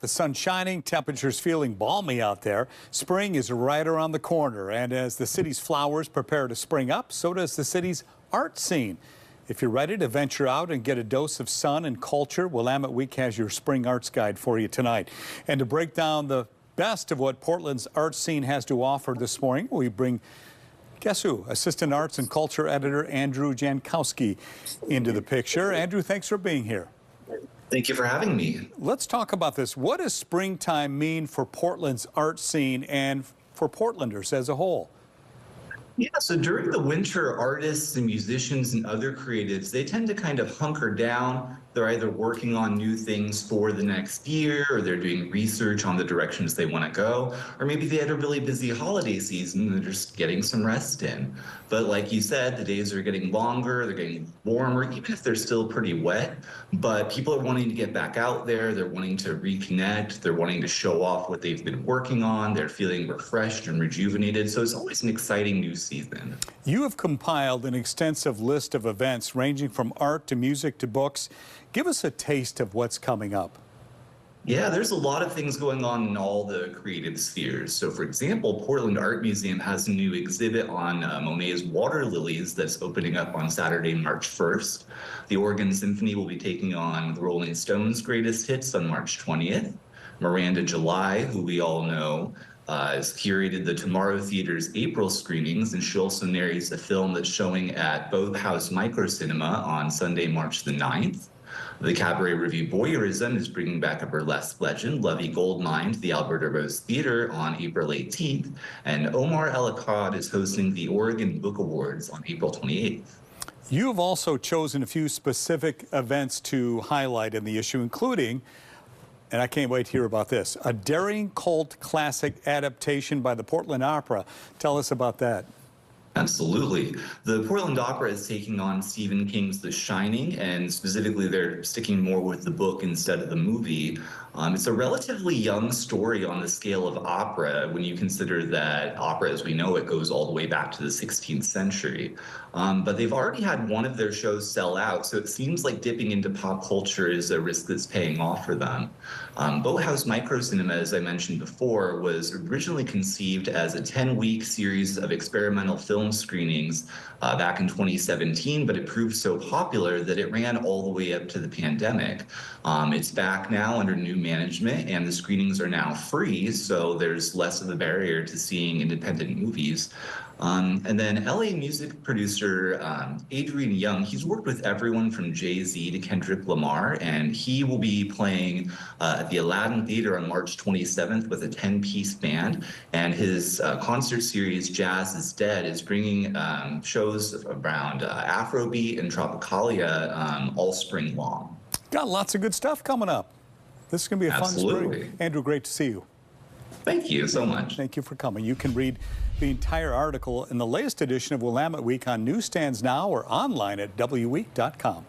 The sun's shining, temperatures feeling balmy out there. Spring is right around the corner, and as the city's flowers prepare to spring up, so does the city's art scene. If you're ready to venture out and get a dose of sun and culture, Willamette Week has your spring arts guide for you tonight. And to break down the best of what Portland's art scene has to offer this morning, we bring, guess who? Assistant Arts and Culture Editor Andrew Jankowski into the picture. Andrew, thanks for being here. Thank you for having me. Let's talk about this. What does springtime mean for Portland's art scene and for Portlanders as a whole? Yeah, so during the winter, artists and musicians and other creatives, they tend to kind of hunker down. They're either working on new things for the next year, or they're doing research on the directions they want to go, or maybe they had a really busy holiday season and they're just getting some rest in. But like you said, the days are getting longer, they're getting warmer, even if they're still pretty wet. But people are wanting to get back out there, they're wanting to reconnect, they're wanting to show off what they've been working on, they're feeling refreshed and rejuvenated. So it's always an exciting new season. You have compiled an extensive list of events ranging from art to music to books. Give us a taste of what's coming up. Yeah, there's a lot of things going on in all the creative spheres. So for example, Portland Art Museum has a new exhibit on Monet's water lilies that's opening up on Saturday, March 1st. The Oregon Symphony will be taking on the Rolling Stones' greatest hits on March 20th. Miranda July, who we all know, has curated the Tomorrow Theater's April screenings, and she also narrates a film that's showing at Boathouse Microcinema on Sunday, March the 9th. The Cabaret Revue Voyeurism is bringing back a burlesque legend, Lovey Goldmine, to the Alberta Rose Theater on April 18th, and Omar El-Akkad is hosting the Oregon Book Awards on April 28th. You have also chosen a few specific events to highlight in the issue, including, and I can't wait to hear about this, a daring cult classic adaptation by the Portland Opera. Tell us about that. Absolutely. The Portland Opera is taking on Stephen King's The Shining, and specifically they're sticking more with the book instead of the movie. It's a relatively young story on the scale of opera when you consider that opera as we know it goes all the way back to the 16th century. But they've already had one of their shows sell out, so it seems like dipping into pop culture is a risk that's paying off for them. Boathouse Microcinema, as I mentioned before, was originally conceived as a 10-week series of experimental film screenings back in 2017, but it proved so popular that it ran all the way up to the pandemic. It's back now under new management, and the screenings are now free, so there's less of a barrier to seeing independent movies. And then LA music producer Adrian Young, he's worked with everyone from Jay-Z to Kendrick Lamar, and he will be playing at the Aladdin Theater on March 27th with a 10-piece band. And his concert series, Jazz is Dead, is bringing shows around Afrobeat and Tropicalia all spring long. Got lots of good stuff coming up. This is going to be a fun spring. Andrew, great to see you. Thank you so much. Thank you for coming. You can read the entire article in the latest edition of Willamette Week on newsstands now or online at wweek.com.